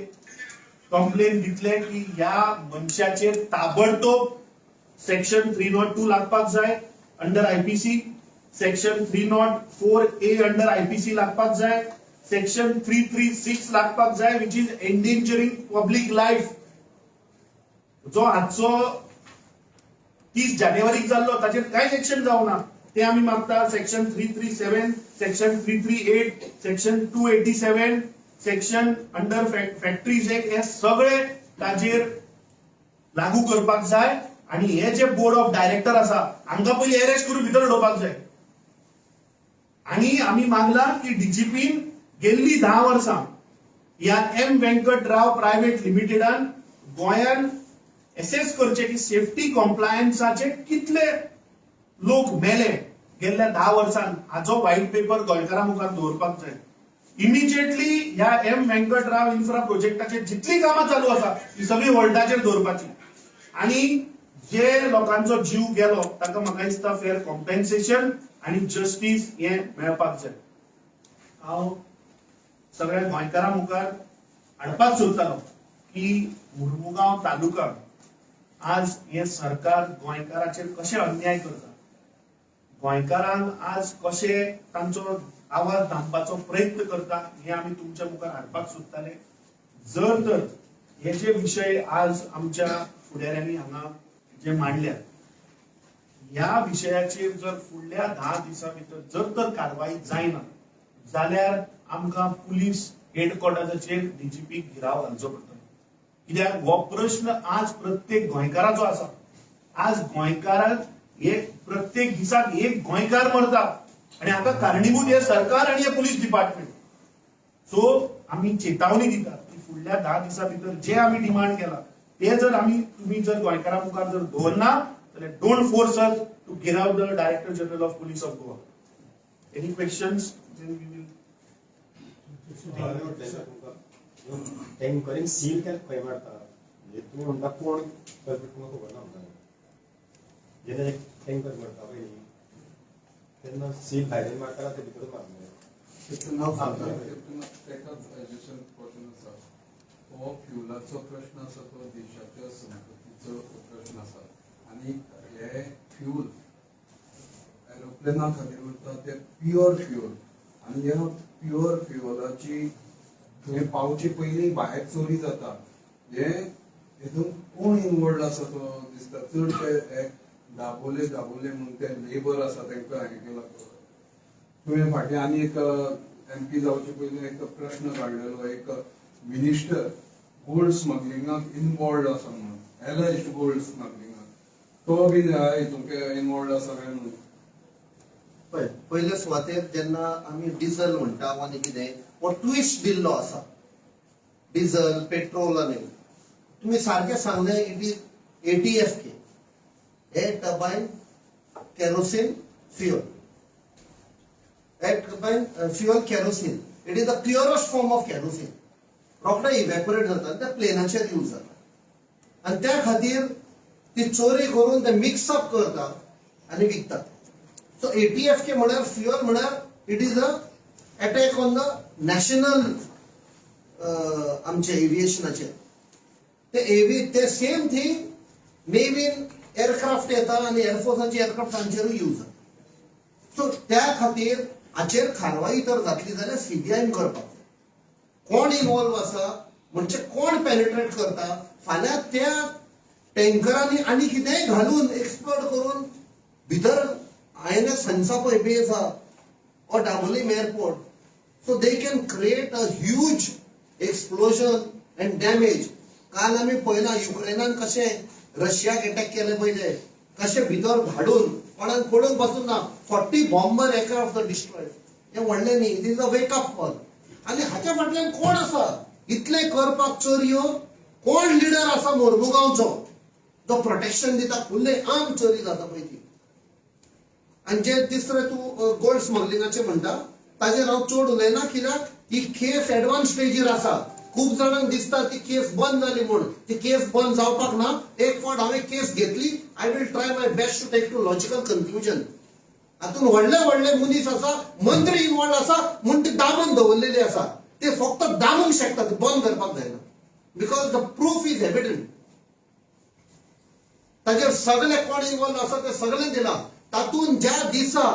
कंप्लेन दितले की ह्या मनशाचेर ताबडतोब सेक्शन 302 लागपाक जाय under IPC, section 304A under IPC लागपाक जाय, सेक्शन 336 लागपाक जाय which is endangering public life. जो आजचो 30 जानेवारीक जाल्लो ताचेर कांयच एक्शन जावना, ते आम्ही मागता. Section 337, section 338, section 287, section under factories act, हे सगळे ताचेर लागू करपाक जाय. आणि हे जे बोर्ड ऑफ डायरेक्टर आसा हांकां पयलीं अरेस्ट करून भितर उडोवपाक जाय. आणि आम्ही मागला की डीजीपीन गेल्ली 10 वर्सां ह्या एम वेंकटराव प्रायव्हेट लिमिटेडान गोंयान एसेस करचे की सेफ्टी कॉम्प्लायन्साचे कितले लोक मेले गेल्या 10 वर्षांत. हाचो व्हाईट पेपर गोंयकारां मुखार दवरपाक जाय. इमिजिएटली ह्या एम वेंकटराव इन्फ्रा प्रोजेक्टाचेर जितली कामां चालू आसा ती सगळी होल्डाचेर दवरपाची. आणि जे लोकांचो जीव गेलो ताका म्हाका दिसता फेअर कॉम्पेन्सेशन आणि जस्टीस हे मेळपाक जाय. हांव सगळ्या गोंयकारां मुखार हाडपाक सोदतालो की मुर्मुगांव तालुका आज हे सरकार गोंयकाराचेर कशें अन्याय करता, गोंयकारांक आज कशे तांचो आवाज दामपाचो प्रयत्न करता, हे आम्ही तुमच्या मुखार हाडपाक सोदताले. जर तर हे जे विषय आज आमच्या फुडाऱ्यांनी हांगा जे मांडल्यात, ह्या विशयाचेर जर फुडल्या 10 दिसां भितर जर तर कारवाई जायना जाल्यार आमकां पुलीस हेडक्वॉर्टर्साचेर डीजीपीक गिराव घालचो पडटलो. कित्याक हो प्रश्न आज प्रत्येक गोंयकाराचो आसा. आज गोंयकाराक एक प्रत्येक दिसाक एक गोंयकार मरता आणि हाका कारणीभूत हे सरकार आणि हे पुलीस डिपार्टमेंट. सो आम्ही चेतावणी दितात की फुडल्या 10 दिसां भितर जे आम्ही डिमांड केला ते जर तुम्ही जर गोंयकारां मुखार जर दवरना जाल्यार don't force us to gherao the director general of police of Goa. Any questions? टँकरीन सील केलं खंय मारता म्हणजे तूं म्हणटा कोण कल्पित म्हाका खबर ना म्हणटा. जेन्ना एक टँकर मारता पळय तेन्ना सील भायर मारता ते भितर मारना. नाव सांगता हो फ्युलाचो प्रश्न आसा तो देशाच्या संपत्तीचो प्रश्न आसा. आणि हे फ्यूल एरोप्लेना खातीर उरता ते प्युअर फ्यूल. आणि ह्या प्युअर फ्युअलाची थंय पावचे पयलीं भायर चोरी जाता. हे हितून कोण इनवॉल्ड आसा तो दिसता. चडशे दाबोले म्हणून ते लेबर आसा तांकां हें केला. तुवें फाटीं आनी एक MP जावचे पयलीं एक प्रश्न काडलेलो, एक मिनिस्टर गोल्ड स्मगलिंगाक इनवॉल्ड आसा म्हणून, एलेज्ड गोल्ड स्मगलिंगाक, तो बीन हितून इनवॉल्ड आसा काय म्हणून. पळय पयले सुवातेर जेन्ना आमी डिझल म्हणटा आनी कितें हो ट्विस्ट दिल्लो आसा. डिझल पेट्रोल आनी तुमी सारकें सांगलें it is ATFK, air turbine kerosene fuel. Air turbine fuel kerosene, it is the purest form of kerosene. रोखडो इवॅपोरेट जाता त्या प्लेनाचेर यूज जाता. आणि त्या खातीर ती चोरी करून ते मिक्सअप करतात आणि विकतात. सो ATFK म्हळ्यार फ्युअल म्हळ्यार it is a attack on the national आमचे एव्हिएशनाचेर. ते सेम थिंग नेव्हीन एअरक्राफ्ट येता आनी एअरफोर्साचे एअरक्राफ्ट तांचेरूय यूज जाता. सो त्या खातीर हाचेर कारवाई तर जातली जाल्यार CBI करपाक कोण इन्वॉल्व आसा म्हणजे कोण पेनिट्रेट करता. फाल्यां त्या टँकरांनी आनी कितेंय घालून एक्सप्लोड करून भितर INS हंसा पळय बेस आहा or Dabolim airport, so they can create a huge explosion and damage. काल आम्ही पळयला युक्रेनान कशें रशियाक अटॅक केले पहिले, कशें भितर धाडून कोणाक पडून बसून ना 40 बॉम्बर एअरक्राफ्ट डिस्ट्रॉयड. हे व्हडलें न्ही, it is a wake up call. आनी हाच्या फाटल्यान कोण आसा इतले करपाक चोरयो? कोण लिडर आसा मोर्मुगांवचो जो प्रोटेक्शन दिता? फुल्ले आम चोरी जाता पळय ती. आणि जे तिसरे तू गोल्ड स्मगलिंगाचे म्हणटा ताजेर हांव चड उलयना, कित्याक ही केस एडवान्स स्टेजीर आसा. खूब जाणांक दिसता ती केस बंद जाली म्हूण. ती केस बंद जावपाक ना. एक फावट हांवें केस घेतली, I will try my best to take to logical conclusion. हातून व्हडले व्हडले मनीस आसा, मंत्री इन्वॉल्व आसा म्हूण ती दामून दवरलेली आसा. ते फक्त दामूंक शकता, ते बंद करपाक जायना. Because the proof is evident. ताजेर सगळे कोण इन्वॉल्व आसा ते सगळे दिला. तातून ज्या दिसा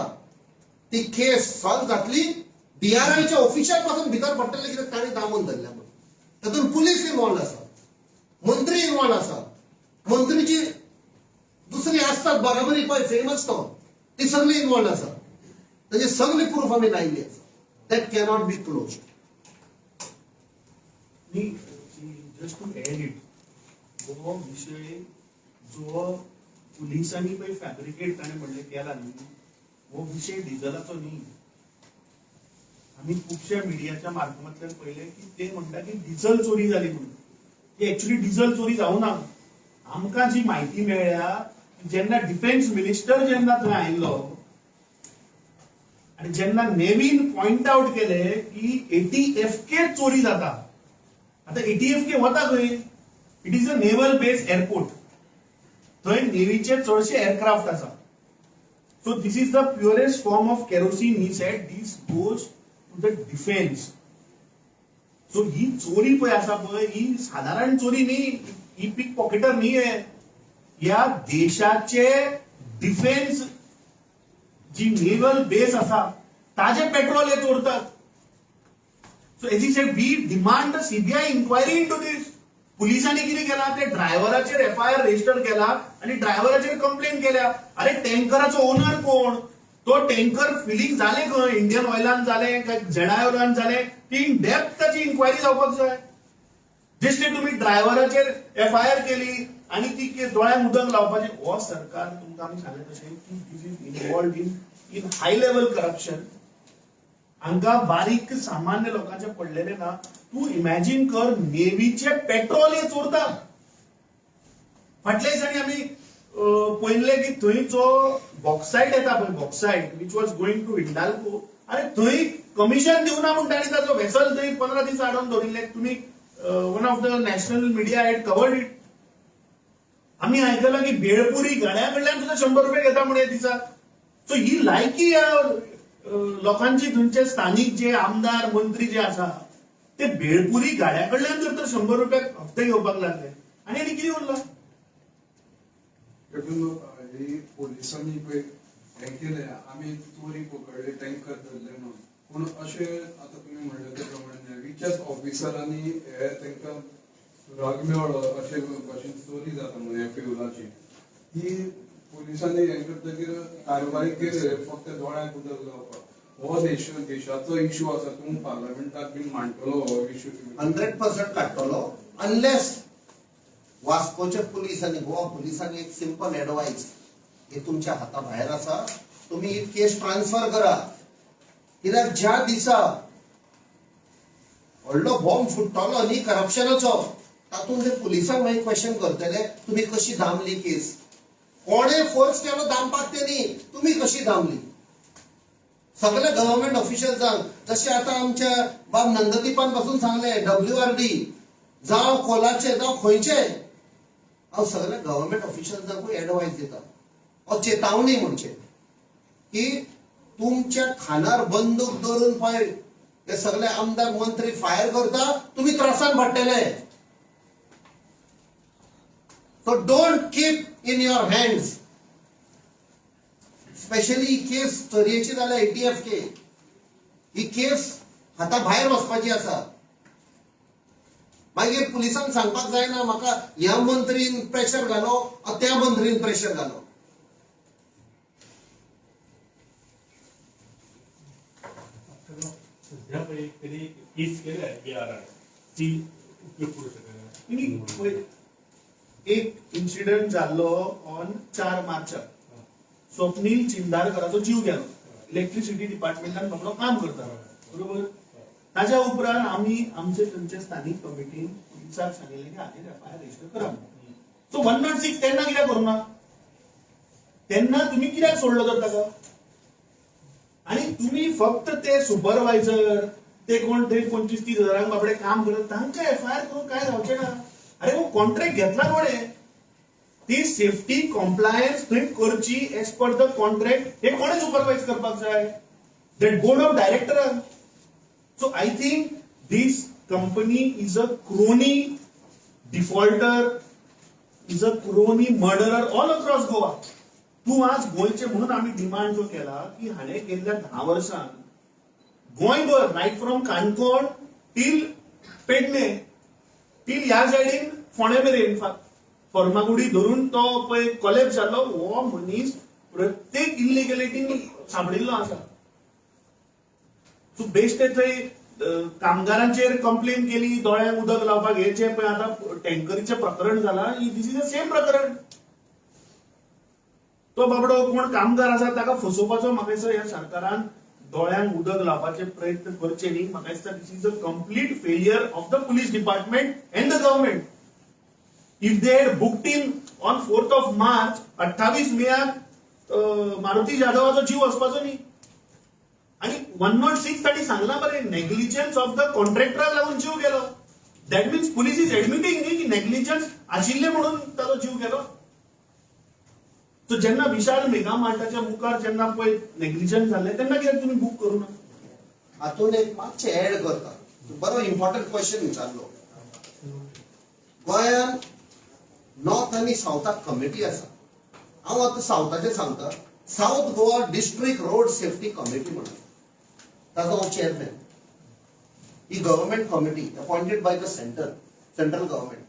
ती केस सॉल्व जातली, DRIच्या ऑफिशियल पासून भितर पडटले कित्याक ताणी दामून धरल्या म्हणून. तातून पुलीस इन्वॉल्व आसा, मंत्री इन्वॉल्व आसा. मंत्रीची दुसरी आसतात बराबरी पळय फेमस तो, ती सगळी इन्वॉल्व आसा. ताजे सगळे प्रूफ आमी लायिल्ली आसा. That cannot be close. Just to add it, हो विषय जो पुलिसांनी पळय फॅब्रिकेट ताणें म्हणलें केला न्ही, हो विषय डिझलाचो न्ही. आमी खुबश्या मिडियाच्या माध्यमांतल्यान पळयलें की ते म्हणटा की डिझल चोरी जाली म्हणून. ती एक्चुअली डिझल चोरी जावना. आमकां जी म्हायती मेळ्ळ्या, जेन्ना डिफेन्स मिनिस्टर जेन्ना थंय आयिल्लो आनी जेन्ना नेव्हीन पॉइंट आउट केलें की ATFK चोरी जाता. आतां ATFK वता खंय? It is a naval base airport. थंय नेव्हीचे चडशे एअरक्राफ्ट आसा. So this is the purest form of kerosene. He said this goes to the defence. So ही चोरी पळय आसा पळय, ही साधारण चोरी न्ही, ही पिक पॉकेटर न्ही. ह्या देशाचे डिफेन्स जी नेव्हल बेस आसा ताजे पेट्रोल हे चोरतात. So as I said, we demand the CBI inquiry into this. पुलिसांनी कितें केला, ते ड्रायव्हराचेर FIR रजिस्टर केला आणि ड्रायव्हराचेर कंप्लेंट केल्या. अरे टँकराचो ओनर कोण? तो टँकर फिलिंग जाले खंय? इंडियन ऑयलान जाले काय ZIOलान जाले? ती इन डेप्थ ताची इन्क्वायरी जावपाक जाय. जशे तुम्ही ड्रायव्हराचेर FIR केली आणि ती केस दोळ्यांक उदक लावपाचें. हो सरकार तुमकां आमी सांगलें तशें की this is involved in high level corruption. हांगा बारीक सामान्य लोकांचे पडलेले ना. तू इमॅजिन कर, नेव्हीचे पेट्रोल हे चोरता. फाटल्या दिसांनी आमी पळयले की थंयचो बॉक्सायट येता पळय, bauxite which was going to Hindalco. अरे थंय कमिशन दिवना म्हूण ताणी ताचो व्हेसल थंय 15 दीस आडोवन दवरिल्ले. तुमी one of the national media had covered it. आमी आयकलां की भेळपुरी गाड्या कडल्यान सुद्धा 100 रुपये घेता म्हणे दिसाक. सो ही लायकी लोकांची, थंयचे स्थानिक जे आमदार मंत्री जे आसा ते भेळपुरी गाड्या कडल्यान जर तर 100 रुपये हप्ते घेवपाक लागले, आनी कितें उरला? देखून पोलिसांनी पळय हें केलें, आमी चोरी पकडले, टँकर धरले म्हणून. पूण अशें आतां तुमी म्हणले ते प्रमाणे नेव्हीच्याच ऑफिसरांनी हे तांकां सुराग मेळ्ळो अशे भाशेन चोरी जाता म्हणून ह्या फ्युलाची. ही पोलिसांनी हें करतकीर कारवाय केली फक्त दोळ्यांक उदक लावपाक. हो देशाचो इश्यू आसा. तूं पार्लमेंटात बीन मांडटलो हो इश्यू? 100% काडटलो. अनलेस वास्कोच्या पुलिसांनी, गोवा पुलिसांनी एक सिंपल एडवायस, हे तुमच्या हाता भायर आसा, तुम्ही ही केस ट्रान्सफर करा. कित्याक ज्या दिसा व्हडलो बॉम्ब फुट्टलो न्ही करप्शनाचो, तातूंत ते पुलिसांक मागीर क्वेश्चन करतले, तुम्ही कशी दामली केस? कोणे फोर्स केलो दामपाक ते न्ही, तुम्ही कशी दामली? सगळे गव्हर्नमेंट ऑफिशियल्सांक, जसे आता आमच्या बाब नंददीपान पासून सांगले, WRD जावं कोलाचे जावं खंयचे, हांव सगळे गव्हर्नमेंट ऑफिशियल्सांकूय एडवायस दिता, हो चेतावणी म्हणचे. की तुमच्या खानार बंदूक धरून पळय हे सगळे आमदार मंत्री फायर करता, तुम्ही त्रासान पडटले. So don't keep in your hands. Specially ही केस चोरयेची जाल्या ATF के, ही केस हाता भायर वचपाची आसा. मागीर पुलिसांक सांगपाक जायना म्हाका ह्या मंत्रीन प्रेशर घालो, त्या मंत्रीन प्रेशर घालो. सध्या पळय तरी केस केल्या ARR ती उपयोग करू शकना. आणि एक इन्सिडेंट जाल्लो ऑन 4 मार्चाक. स्वप्नील चिंदारकराचो जीव गेलो. इलेक्ट्रिसिटी डिपार्टमेंटान बाबडो काम करता, बरोबर. ताच्या उपरांत आमी आमचे थंयचे स्थानीक कमिटीन पुलिसाक सांगिल्लें की हाचेर FIR रजिस्टर करा. सो 106 तेन्ना कित्याक करूना? तेन्ना तुम्ही कित्याक सोडलो तर ताका? आणि तुम्ही फक्त ते सुपरवायझर, ते कोण ते 25-30 हजारांक बाबडे काम करत तांकां FIR करून काय जावचें ना. अरे वो कॉन्ट्रॅक्ट घेतला कोणे? ती सेफ्टी कॉम्प्लायन्स थंय करची एज पर द कॉन्ट्रॅक्ट हे कोणे सुपरवायज करपाक जाय? That board of director. So I think this company is a crony defaulter, is a crony murderer all across Goa. तू आज गोंयचे म्हणून आम्ही डिमांड जो केला की हाणे गेल्ल्या 10 वर्षांत गोंयभर right from Canacona till Pernem till ह्या सायडीन फोंडे मेरेन फर्मागुडी धरून तो पळय कॉलेज जाल्लो, हो मनीस प्रत्येक इलिगॅलिटीन सापडिल्लो आसा. सो बेश्टे थंय कामगारांचेर कंप्लेन केली, दोळ्यांक उदक लावपाक हेचे पळय आतां टँकरीचें प्रकरण जालां. दिस इज द सेम प्रकरण. तो बाबडो कोण कामगार आसा ताका फसोवपाचो म्हाका दिसता ह्या सरकारान दोळ्यांक उदक लावपाचे प्रयत्न करचे न्ही. म्हाका दिसता this is a complete failure of the police department and the government. If they had booked him on 4th of March, 28 मेयाक मारुती जाधवाचो जीव वचपाचो न्ही. आणि 106 ताणी सांगला बरें नेग्लिजन्स ऑफ द कॉन्ट्रॅक्टराक लागून जीव गेलो. That means police is admitting न्ही की नेग्लिजन्स आशिल्ले म्हणून ताचो जीव गेलो. सो जेन्ना विशाल मेगा मार्टाच्या मुखार जेन्ना पळय नेग्लिजन्स जाल्ले तेन्ना कित्याक तुमी बूक करूना? हातून एक मातशें ऍड करता. बरो इम्पॉर्टंट क्वेश्चन विचारलो. गोंयान नॉर्थ आणि साऊथाक कमिटी आसा. हांव आतां साऊथाचें सांगता. South Goa district road safety committee म्हणून ताजो हांव chairman. He government committee appointed by the central government.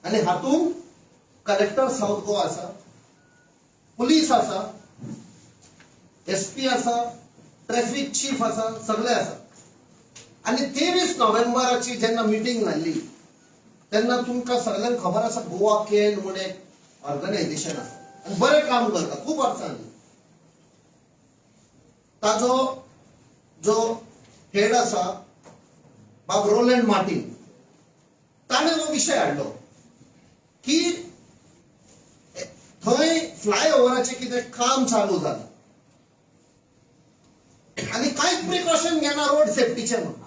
आणि हातून कलेक्टर साऊथ गोवा आसा, पुलीस आसा, SP आसा, ट्रॅफिक चीफ आसा, सगळे आसा. आणि 23 नोव्हेंबराची जेन्ना मिटींग जाल्ली तेन्ना तुमकां सगळ्यांक खबर आसा गोवा केन म्हणून एक ऑर्गनायझेशन आसा आणि बरें काम करता खूब वर्सांनी. ताजो जो हेड आसा बाब रोलंड मार्टिन, ताणें हो विशय हाडलो की थंय फ्लायओव्हराचें कितें काम चालू जालां आणि कांयच प्रिकॉशन घेना रोड सेफ्टीचे म्हणून.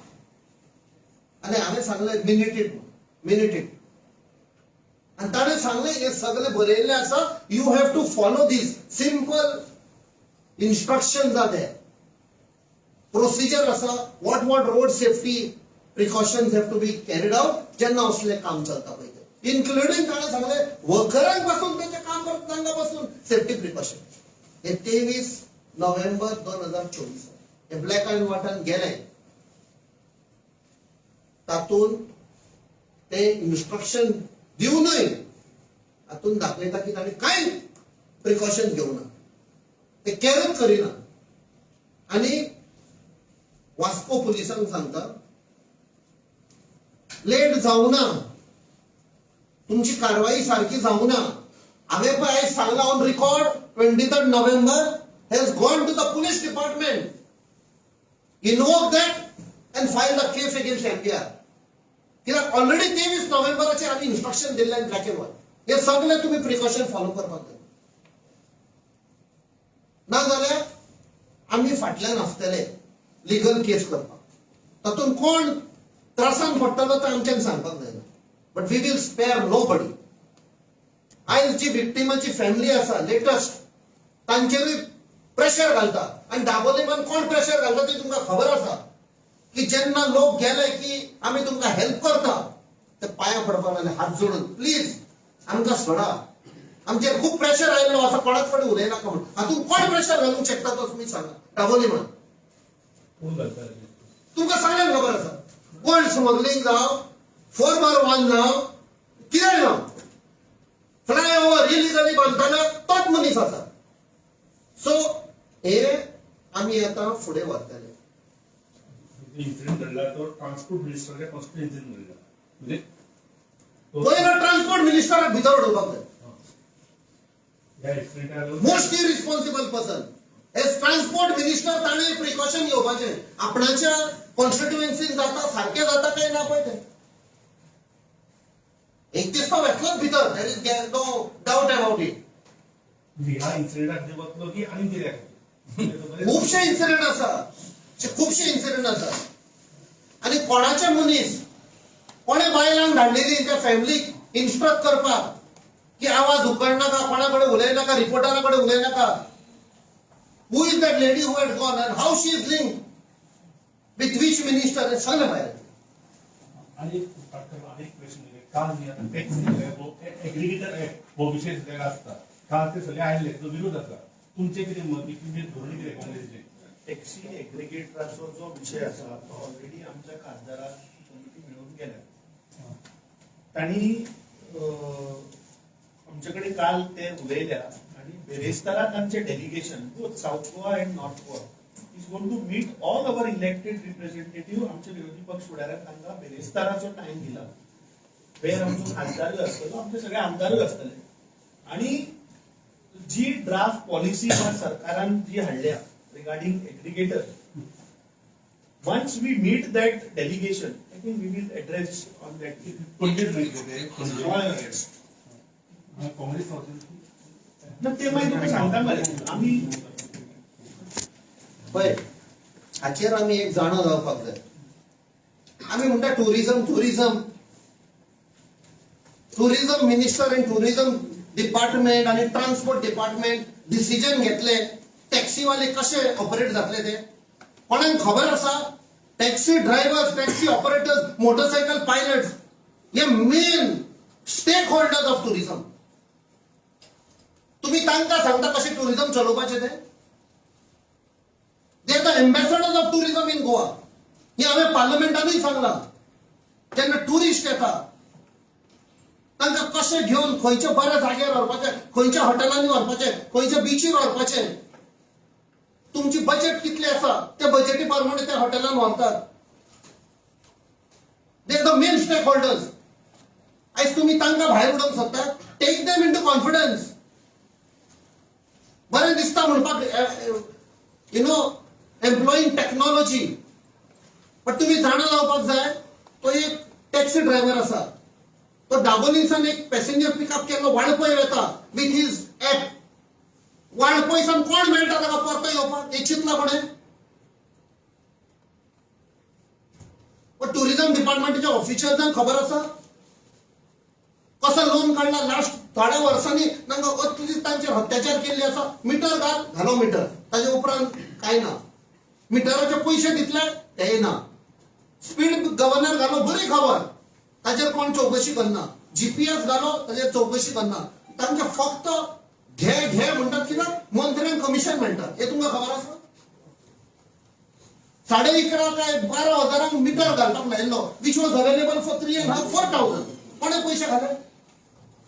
आणि हांवें सांगलें मिनिट आणि ताणें सांगलें हे सगळे बरयल्लें आसा. You have to follow these simple instructions are there. Procedure आसा what road safety precautions have to be carried out जेन्ना असलें काम चलता पळय ते. इन्क्लुडिंग ताणें सांगलें वर्करांक पासून तेंचें काम करता तांकां पासून सेफ्टी प्रिकॉशन. हे 23 नोव्हेंबर 2024 हे ब्लॅक अँड व्हायटान गेलें. तातून ते इन्स्ट्रक्शन दिवनय हातून दाखयता की ताणें कांय प्रिकॉशन घेवना, ते कॅरच करिना. आणि वास्को पुलिसांक सांगता लेट जावना, तुमची कारवाई सारखी जावना. हांवें पळय आयज सांगला on record 23 November has gone to the police department, invoke that and file the case against MPR. कित्याक ऑलरेडी 23 नोव्हेंबराचेर आमी इन्स्ट्रक्शन दिल्लें ब्लॅक अँड व्हायट. हे सगळे तुम्ही प्रिकॉशन फॉलो करपाक जाय. नाजाल्यार आमी फाटल्यान आसतले लिगल केस करपाक. तातूंत कोण त्रासान पडटलो तो आमच्यान सांगपाक जायना. But we will spare nobody. आयज जी विक्टिमाची फॅमिली आसा लेटस्ट तांचेरूय प्रेशर घालता आणि दाबोलीमान कोण प्रेशर घालता ते तुमकां खबर आसा की जेन्ना लोक गेले की आमी तुमकां हेल्प करता ते पांयां पडपाक लागले हात जोडून प्लीज आमकां सोडा आमचेर खूब प्रेशर आयिल्लो आसा कोणाक कडेन उलयनाका म्हण हातून कोण प्रेशर घालूंक शकता तो तुमी सांगा दाबोलीमान कोण घालता तुमकां सगळ्यांक खबर आसा कोण स्मगलिंग जावं 4x1 जावं कितें जावं फ्लायओव्हर इलिगली बांदताले तोच मनीस आसा सो हे आमी आतां फुडें व्हरतले इन्सिडेंट घडला तो ट्रान्सपोर्ट मिनिस्टरचे फर्स्ट इन्सिडेंट घडला म्हणजे पयलो ट्रान्सपोर्ट मिनिस्टराक भितर उडोवपाक जाय ह्या एक्सिडेंटाक most irresponsible person as transport minister ताणें प्रिकॉशन घेवपाचें आपणाच्या कॉन्स्टिट्युएन्सीन जाता सारकें जाता काय ना पळय तें एक दीस तो वेतलोच भितर there is no doubt about it ह्या इन्सिडेंटाक जे वतलो की आनी कित्याक खुबशे इन्सिडेंट आसा खुबशे इन्सिडेंट आसा आनी कोणाचे मनीस कोणे बायलांक धाडलेली त्या फॅमिलीक इन्स्ट्रक्ट करपाक की आवाज उखडनाका कोणा कडेन उलयनाका रिपोर्टरा कडेन उलयनाका who is that lady who had gone and how she is linked with which minister हे सगळें भायर आणि एक प्रश्न काल मी आता टॅक्स एग्रिगेटर ऍक्ट हो विषय सगळ्याक आसता काल ते सगळे आयले तो विरोध आसा तुमचे कितें मत कितें धोरण कितें काँग्रेसचें टॅक्सी एग्रिगेटराचो जो विषय आसा तो ऑलरेडी आमच्या खासदाराक कमिटी मेळून गेल्या तांणी आमचे कडेन काल ते उलयल्या आणि बेरेस्ताराक आमचे delegation both south Goa and north Goa is going to meet all our elected representative आमचे विरोधी पक्ष फुडाऱ्यांक तांकां बेरेस्ताराचो टायम दिला वेर आमचो खासदारूय आसतलो आमचे सगळे आमदारूय आसतले आणि जी ड्राफ्ट पॉलिसी सरकारान जी हाडल्या regarding aggregator. Once we meet that delegation, I think we will address on that. Congress ना ते मागीर तुका सांगता मरे आमी पळय हाचेर आमी एक जाणो जावपाक जाय आमी म्हणटा tourism minister and tourism department आणि ट्रान्सपोर्ट डिपार्टमेंट डिसिजन घेतले टॅक्सीवाले कसे ऑपरेट जातले ते कोणाक खबर आसा taxi drivers taxi operators motorcycle pilots हे main stakeholders of tourism तुम्ही तांकां सांगता कशें टुरिझम चलोवपाचें ते they are the ambassadors of tourism in Goa हे हांवें पार्लमेंटानूय सांगलां जेन्ना टुरिस्ट येता तांकां कशें घेवन खंयच्या बऱ्या जाग्यार व्हरपाचें खंयच्या हॉटेलांनी व्हरपाचें खंयच्या बिचीर व्हरपाचें तुमची बजेट कितली आसा त्या बजेटी प्रमाणे त्या हॉटेलान व्हरतात they are the main stakeholders आयज तुम्ही तांकां भायर उडोवंक सोदता टेक देम इनटू कॉन्फिडन्स बरें दिसता म्हणपाक यू नो एम्प्लॉयींग टेक्नॉलॉजी पण तुम्ही जाणा जावपाक जाय तो एक टॅक्सी ड्रायव्हर आसा तो दाबोलीसान एक पॅसेंजर पिकअप केल्लो वाळपय वता विथ हीज ऍप वाळपयसान कोण मेळटा ताका परतो येवपाक एक चिंतला कोणें पण टुरिझम डिपार्टमेंटाच्या ऑफिशियल्सांक खबर आसा कसो लोन काडला लास्ट थोड्या वर्सांनी तांकां अतली तांचेर अत्याचार केल्ले आसा मिटर घालो मिटर ताजे उपरांत कांय ना मिटराचे पयशे दितले तेय ना स्पीड गव्हर्नर घालो बरी खबर ताजेर कोण चौकशी करना जीपीएस घालो ताजेर चौकशी करना तांचे फक्त घे म्हणटात कित्याक मंत्र्यांक कमिशन मेळटा हे तुमकां खबर आसा 11.5 काय 12,000 मिटर घालपाक लायिल्लो विच वॉज अवेलेबल फॉर 3,500-4,000 कोणे पयशे घाले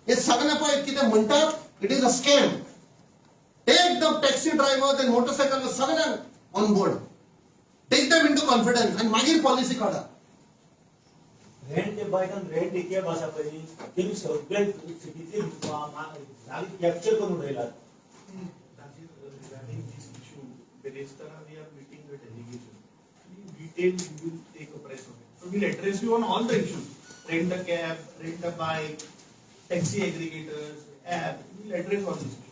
हे सगळे पळय कितें म्हणटात it is a scam take the taxi drivers and motorcycle सगळ्यांक on board take them into confidence आनी मागीर पॉलिसी काडा रेंट ते बायकान रेंट एक कॅब आसा पळय तेमी सगळे सिटीतले जागे कॅप्चर करून उडयल्यात we are meeting the delegation. In detail, we will take a press on it. So we'll address you on all the issues. Rent a cab, rent a bike, taxi aggregators, app. We'll address all these issues.